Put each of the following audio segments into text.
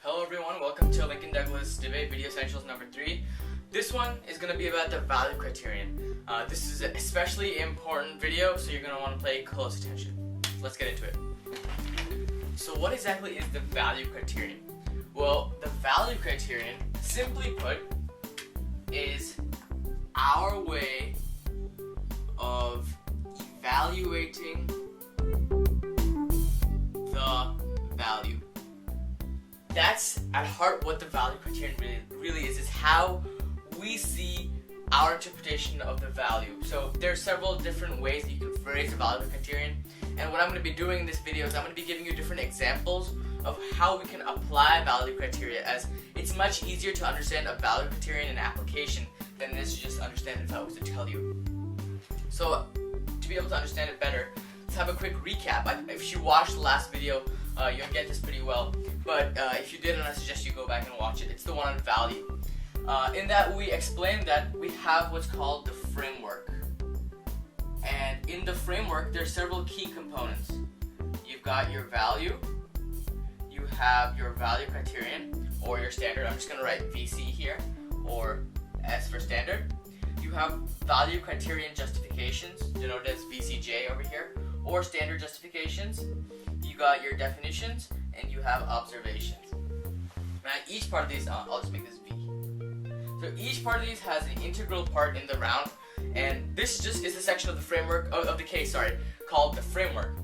Hello everyone, welcome to Lincoln Douglas Debate Video Essentials number 3. This one is going to be about the value criterion. This is an especially important video, so you're going to want to pay close attention. Let's get into it. So what exactly is the value criterion? Well, the value criterion, simply put, is our way of evaluating the value. That's at heart what the value criterion really is how we see our interpretation of the value. So there are several different ways that you can phrase the value criterion, and what I'm going to be doing in this video is I'm going to be giving you different examples of how we can apply value criteria, as it's much easier to understand a value criterion in application than it is to just understand it if I was to tell you. So to be able to understand it better, let's have a quick recap. If you watched the last video, you'll get this pretty well, but if you didn't, I suggest you go back and watch it. It's the one on value. In that we explained that we have what's called the framework, and in the framework there are several key components. You've got your value, you have your value criterion or your standard. I'm just going to write VC here, or S for standard. You have value criterion justifications, denoted as VCJ over here, or standard justifications. You got your definitions, and you have observations. Now each part of these, I'll just make this V. So each part of these has an integral part in the round, and this just is a section of the framework, of the case, called the framework.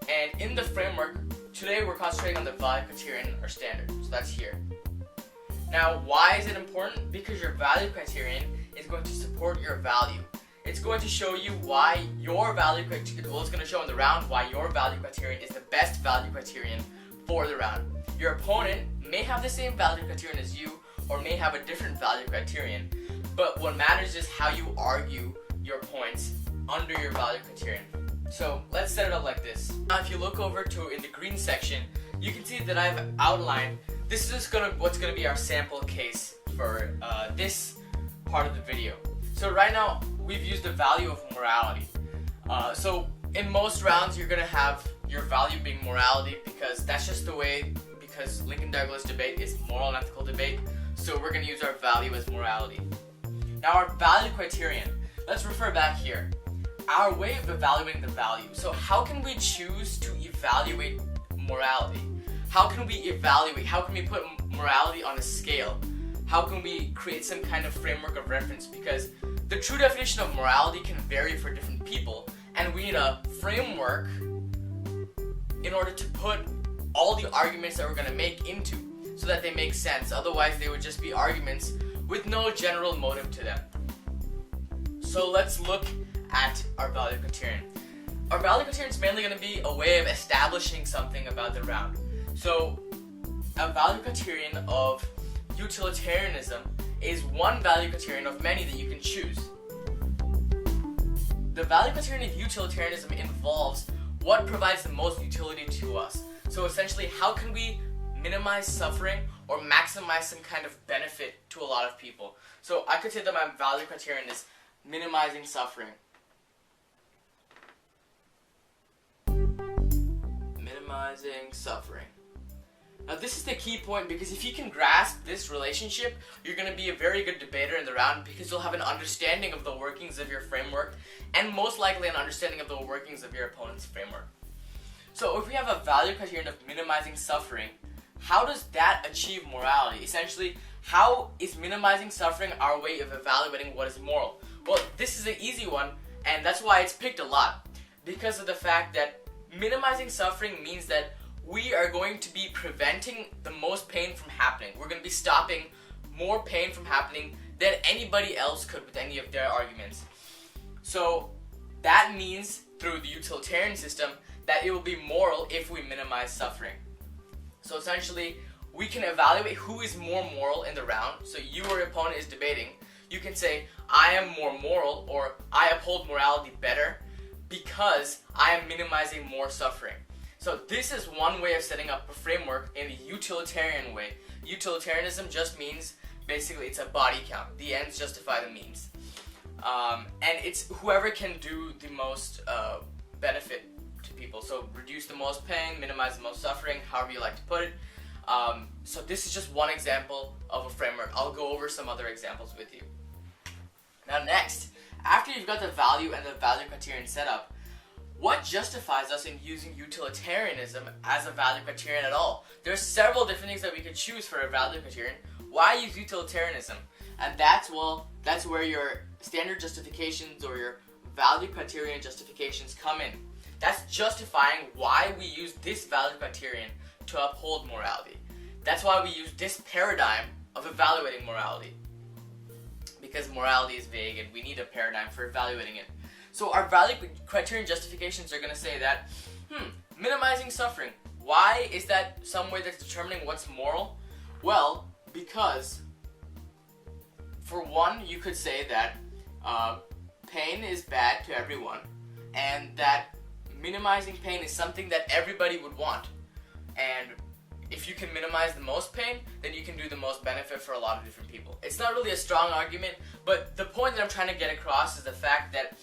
And in the framework, today we're concentrating on the value criterion or standard, so that's here. Now why is it important? Because your value criterion is going to support your value. It's going to show you why your value criterion, well, it's going to show in the round why your value criterion is the best value criterion for the round. Your opponent may have the same value criterion as you, or may have a different value criterion, but what matters is how you argue your points under your value criterion. So let's set it up like this. Now if you look over to in the green section, you can see that I've outlined, this is what's going to be our sample case for this part of the video. So right now, we've used the value of morality. So in most rounds, you're going to have your value being morality, because that's just the way, because Lincoln Douglas debate is moral and ethical debate, so we're going to use our value as morality. Now our value criterion, let's refer back here. Our way of evaluating the value. So how can we choose to evaluate morality? How can we put morality on a scale? How can we create some kind of framework of reference? Because the true definition of morality can vary for different people, and we need a framework in order to put all the arguments that we're going to make into, so that they make sense. Otherwise they would just be arguments with no general motive to them. So let's look at our value criterion. Our value criterion is mainly going to be a way of establishing something about the round. So a value criterion of utilitarianism is one value criterion of many that you can choose. The value criterion of utilitarianism involves what provides the most utility to us. So essentially, how can we minimize suffering or maximize some kind of benefit to a lot of people? So I could say that my value criterion is minimizing suffering. Minimizing suffering. Now this is the key point, because if you can grasp this relationship, you're going to be a very good debater in the round, because you'll have an understanding of the workings of your framework, and most likely an understanding of the workings of your opponent's framework. So if we have a value criterion of minimizing suffering, how does that achieve morality? Essentially, how is minimizing suffering our way of evaluating what is moral? Well, this is an easy one, and that's why it's picked a lot, because of the fact that minimizing suffering means that we are going to be preventing the most pain from happening. We're going to be stopping more pain from happening than anybody else could with any of their arguments. So that means, through the utilitarian system, that it will be moral if we minimize suffering. So essentially, we can evaluate who is more moral in the round. So you or your opponent is debating. You can say, I am more moral, or I uphold morality better because I am minimizing more suffering. So this is one way of setting up a framework in the utilitarian way. Utilitarianism just means, basically, it's a body count. The ends justify the means. And it's whoever can do the most benefit to people. So reduce the most pain, minimize the most suffering, however you like to put it. So this is just one example of a framework. I'll go over some other examples with you. Now next, after you've got the value and the value criterion set up, what justifies us in using utilitarianism as a value criterion at all? There's several different things that we could choose for a value criterion. Why use utilitarianism? And that's where your standard justifications or your value criterion justifications come in. That's justifying why we use this value criterion to uphold morality. That's why we use this paradigm of evaluating morality. Because morality is vague and we need a paradigm for evaluating it. So our value criterion justifications are going to say that, minimizing suffering. Why is that some way that's determining what's moral? Well, because, for one, you could say that pain is bad to everyone, and that minimizing pain is something that everybody would want. And if you can minimize the most pain, then you can do the most benefit for a lot of different people. It's not really a strong argument, but the point that I'm trying to get across is the fact that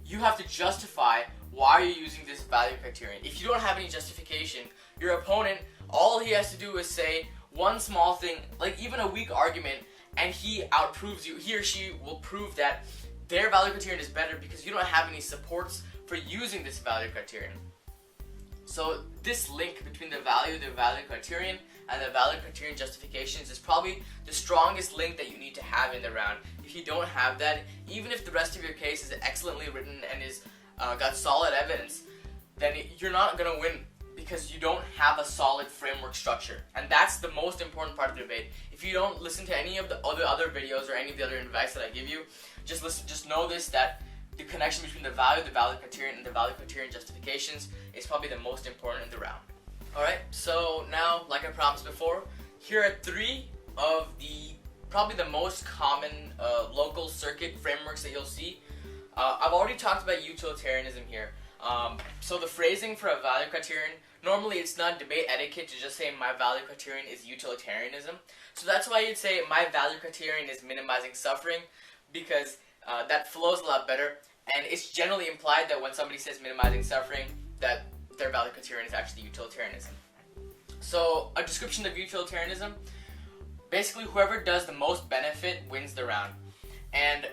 you have to justify why you're using this value criterion. If you don't have any justification, your opponent, all he has to do is say one small thing, like even a weak argument, and he outproves you. He or she will prove that their value criterion is better because you don't have any supports for using this value criterion. So this link between the value criterion, and the value criterion justifications is probably the strongest link that you need to have in the round. If you don't have that, even if the rest of your case is excellently written and is got solid evidence, then you're not going to win because you don't have a solid framework structure. And that's the most important part of the debate. If you don't listen to any of the other videos or any of the other advice that I give you, just know this, that the connection between the value criterion, and the value criterion justifications is probably the most important in the round. Alright, so now, like I promised before, here are three of probably the most common local circuit frameworks that you'll see. I've already talked about utilitarianism here. So the phrasing for a value criterion, normally it's not debate etiquette to just say my value criterion is utilitarianism. So that's why you'd say my value criterion is minimizing suffering, because that flows a lot better, and it's generally implied that when somebody says minimizing suffering, that their value criterion is actually utilitarianism. So a description of utilitarianism, basically whoever does the most benefit wins the round. And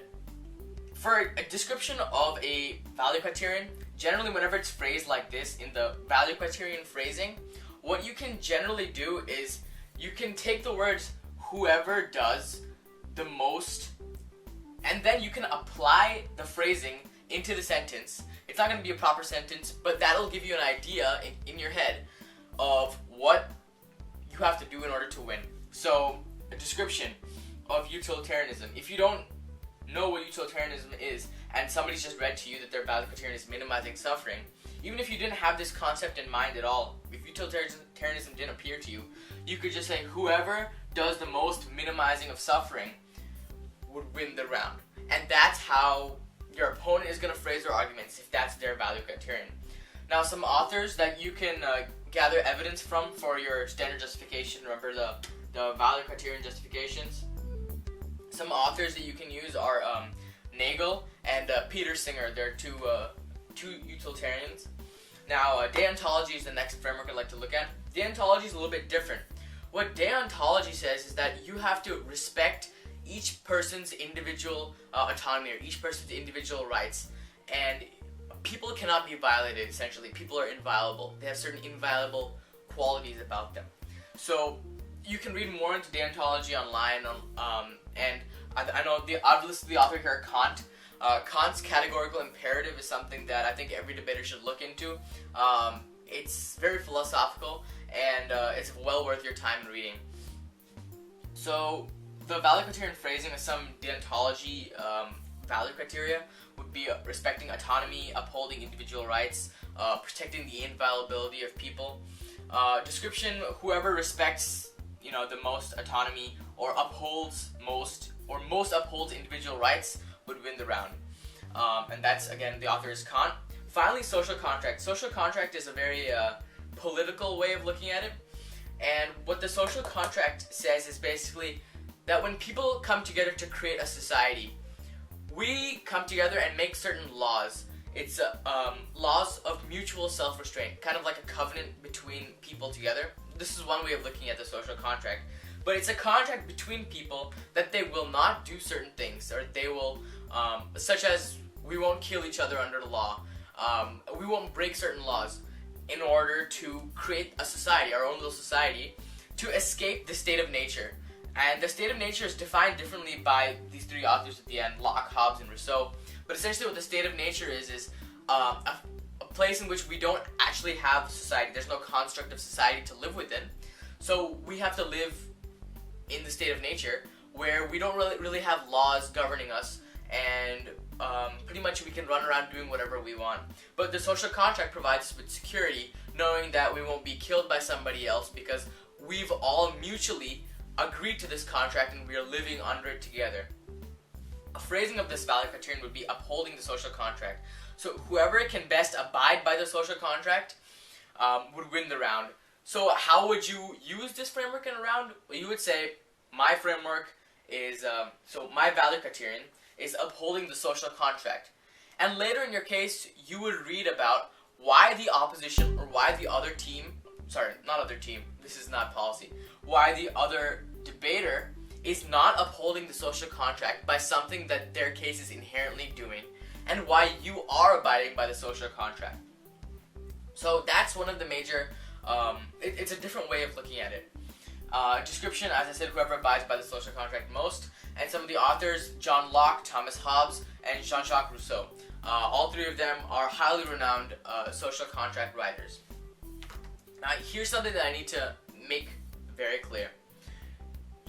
for a description of a value criterion, generally whenever it's phrased like this in the value criterion phrasing, what you can generally do is you can take the words whoever does the most, and then you can apply the phrasing into the sentence. It's not going to be a proper sentence, but that'll give you an idea in your head of what you have to do in order to win. So, a description of utilitarianism. If you don't know what utilitarianism is, and somebody's just read to you that their value criterion is minimizing suffering, even if you didn't have this concept in mind at all, if utilitarianism didn't appear to you, you could just say whoever does the most minimizing of suffering would win the round. And that's how your opponent is going to phrase their arguments, if that's their value criterion. Now, some authors that you can gather evidence from for your standard justification, remember the value criterion justifications. Some authors that you can use are Nagel and Peter Singer. They're two utilitarians. Now, deontology is the next framework I'd like to look at. Deontology is a little bit different. What deontology says is that you have to respect each person's individual autonomy, or each person's individual rights, and people cannot be violated. Essentially, people are inviolable. They have certain inviolable qualities about them. So you can read more into deontology online, and I know I've listed the author here, Kant. Kant's categorical imperative is something that I think every debater should look into. It's very philosophical, and it's well worth your time in reading. So the value criterion phrasing of some deontology value criteria would be respecting autonomy, upholding individual rights, protecting the inviolability of people. Description: whoever respects, the most autonomy, or most upholds individual rights would win the round. And that's, again, the author is Kant. Finally, social contract. Social contract is a very political way of looking at it. And what the social contract says is basically that when people come together to create a society, we come together and make certain laws. It's laws of mutual self-restraint, kind of like a covenant between people together. This is one way of looking at the social contract. But it's a contract between people that they will not do certain things, or they will, such as we won't kill each other under the law, we won't break certain laws in order to create a society, our own little society, to escape the state of nature. And the state of nature is defined differently by these three authors at the end, Locke, Hobbes, and Rousseau. But essentially what the state of nature is a place in which we don't actually have society. There's no construct of society to live within. So we have to live in the state of nature where we don't really have laws governing us, and pretty much we can run around doing whatever we want. But the social contract provides us with security, knowing that we won't be killed by somebody else because we've all mutually agreed to this contract and we are living under it together. A phrasing of this value criterion would be upholding the social contract. So whoever can best abide by the social contract would win the round. So how would you use this framework in a round? Well, you would say my framework is, so my value criterion is upholding the social contract. And later in your case, you would read about why the opposition or why the other team, sorry, not other team, this is not policy, why the other debater is not upholding the social contract by something that their case is inherently doing, and why you are abiding by the social contract. So that's one of the major, it's a different way of looking at it. Description, as I said, whoever abides by the social contract most, and some of the authors, John Locke, Thomas Hobbes, and Jean-Jacques Rousseau. All three of them are highly renowned social contract writers. Now, here's something that I need to make very clear.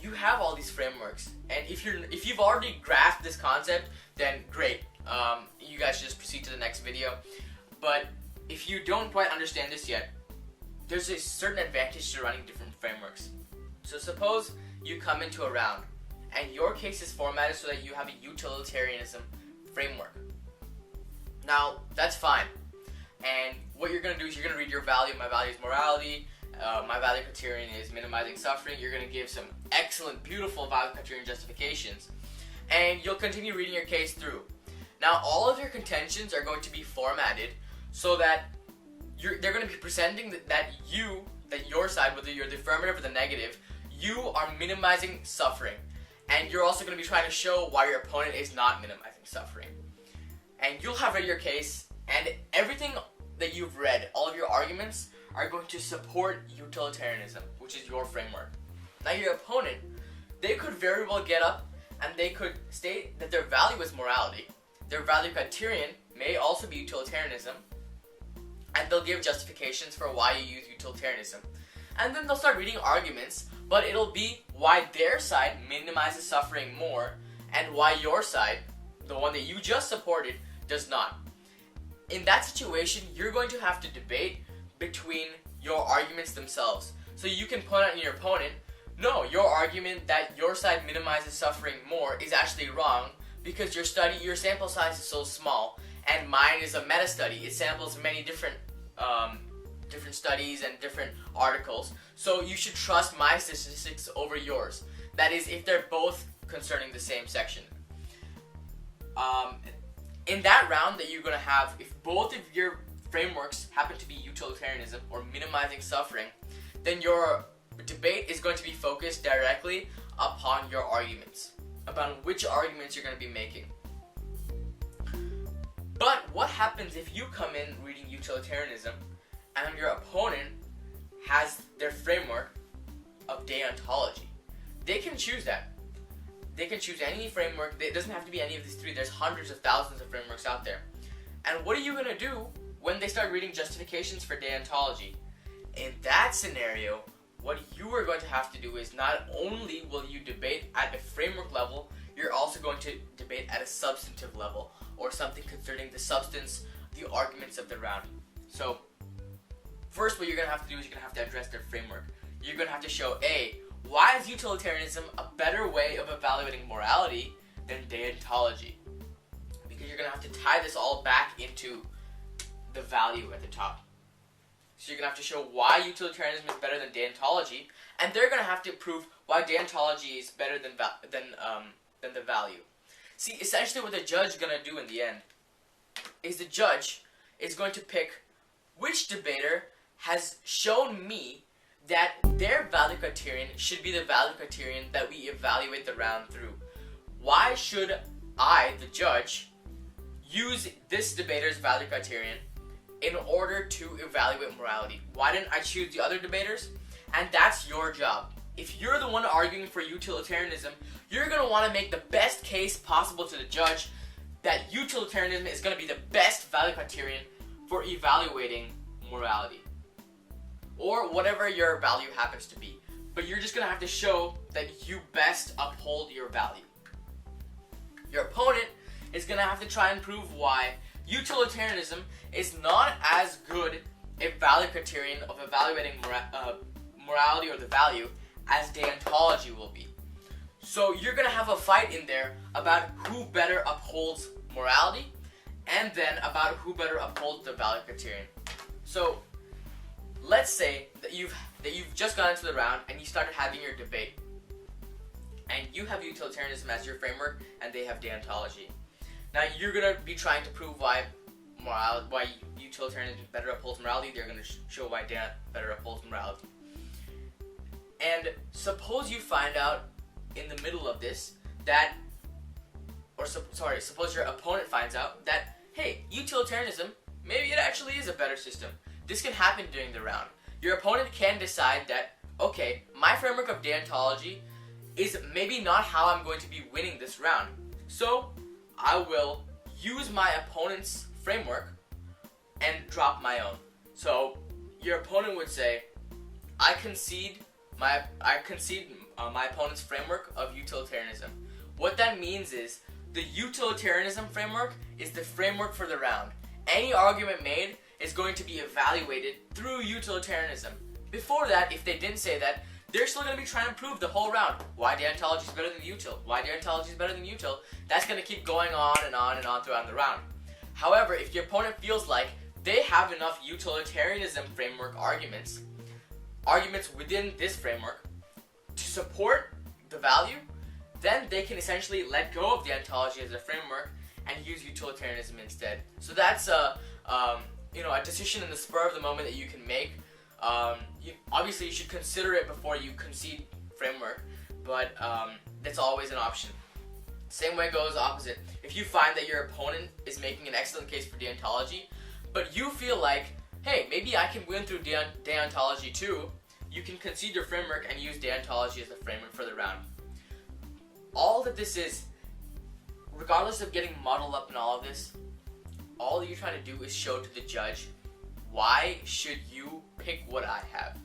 You have all these frameworks, and if you've already grasped this concept, then great. You guys should just proceed to the next video. But if you don't quite understand this yet, there's a certain advantage to running different frameworks. So suppose you come into a round, and your case is formatted so that you have a utilitarianism framework. Now, that's fine. And what you're going to do is you're going to read your value. My value is morality. My value criterion is minimizing suffering. You're going to give some excellent, beautiful value criterion justifications. And you'll continue reading your case through. Now, all of your contentions are going to be formatted so that they're going to be presenting that your side, whether you're the affirmative or the negative, you are minimizing suffering. And you're also going to be trying to show why your opponent is not minimizing suffering. And you'll have read your case, and everything that you've read, all of your arguments, are going to support utilitarianism, which is your framework. Now your opponent, they could very well get up and they could state that their value is morality. Their value criterion may also be utilitarianism, and they'll give justifications for why you use utilitarianism. And then they'll start reading arguments, but it'll be why their side minimizes suffering more, and why your side, the one that you just supported, does not. In that situation, you're going to have to debate between your arguments themselves. So you can point out to your opponent, no, your argument that your side minimizes suffering more is actually wrong because your sample size is so small, and mine is a meta-study. It samples many different studies and different articles. So you should trust my statistics over yours. That is, if they're both concerning the same section. In that round that you're going to have, if both of your frameworks happen to be utilitarianism or minimizing suffering, then your debate is going to be focused directly upon your arguments, about which arguments you're going to be making. But what happens if you come in reading utilitarianism and your opponent has their framework of deontology? They can choose that. They can choose any framework. It doesn't have to be any of these three. There's hundreds of thousands of frameworks out there. And what are you going to do when they start reading justifications for deontology? In that scenario, what you are going to have to do is not only will you debate at a framework level, you're also going to debate at a substantive level, or something concerning the substance, the arguments of the round. So, first what you're going to have to do is you're going to have to address their framework. You're going to have to show, A, why is utilitarianism a better way of evaluating morality than deontology? Because you're going to have to tie this all back into the value at the top. So you're going to have to show why utilitarianism is better than deontology, and they're going to have to prove why deontology is better than the value. See, essentially what the judge is going to do in the end is the judge is going to pick which debater has shown me that their value criterion should be the value criterion that we evaluate the round through? Why should I, the judge, use this debater's value criterion in order to evaluate morality? Why didn't I choose the other debaters? And that's your job. If you're the one arguing for utilitarianism, you're going to want to make the best case possible to the judge that utilitarianism is going to be the best value criterion for evaluating morality, or whatever your value happens to be. But you're just going to have to show that you best uphold your value. Your opponent is going to have to try and prove why utilitarianism is not as good a value criterion of evaluating morality or the value as deontology will be. So you're going to have a fight in there about who better upholds morality, and then about who better upholds the value criterion. So let's say that you've just gone into the round and you started having your debate, and you have utilitarianism as your framework and they have deontology. Now you're going to be trying to prove why utilitarianism better upholds morality. They're going to show why deont better upholds morality. And suppose you find out in the middle of this that, suppose your opponent finds out that, hey, utilitarianism, maybe it actually is a better system. This can happen during the round. Your opponent can decide that, okay, my framework of deontology is maybe not how I'm going to be winning this round. So I will use my opponent's framework and drop my own. So your opponent would say, I concede my opponent's framework of utilitarianism. What that means is the utilitarianism framework is the framework for the round. Any argument made is going to be evaluated through utilitarianism. Before that, if they didn't say that, they're still going to be trying to prove the whole round why deontology is better than util, why deontology is better than util. That's going to keep going on and on and on throughout the round. However, if your opponent feels like they have enough utilitarianism framework arguments within this framework to support the value, then they can essentially let go of deontology as a framework and use utilitarianism instead. So that's a decision in the spur of the moment that you can make. Obviously, you should consider it before you concede framework, but that's always an option. Same way goes opposite. If you find that your opponent is making an excellent case for deontology, but you feel like, hey, maybe I can win through deontology too, you can concede your framework and use deontology as the framework for the round. All that this is, regardless of getting muddled up in all of this, all that you're trying to do is show to the judge, why should you pick what I have?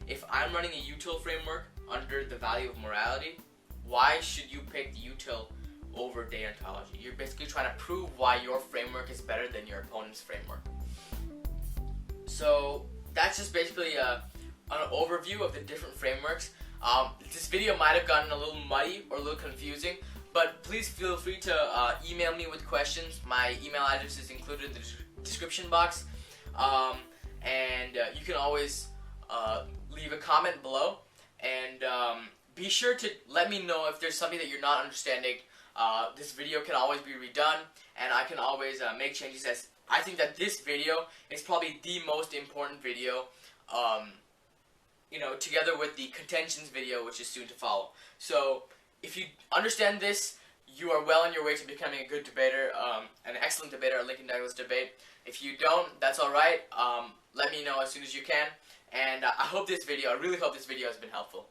If I'm running a util framework under the value of morality, why should you pick the util over deontology? You're basically trying to prove why your framework is better than your opponent's framework. So that's just basically an overview of the different frameworks. This video might have gotten a little muddy or a little confusing, but please feel free to email me with questions. My email address is included in the description box, and you can always leave a comment below, and be sure to let me know if there's something that you're not understanding. This video can always be redone, and I can always make changes, as I think that this video is probably the most important video, together with the contentions video, which is soon to follow. So if you understand this, you are well on your way to becoming a good debater, an excellent debater at Lincoln Douglas Debate. If you don't, that's alright. Let me know as soon as you can. And I really hope this video has been helpful.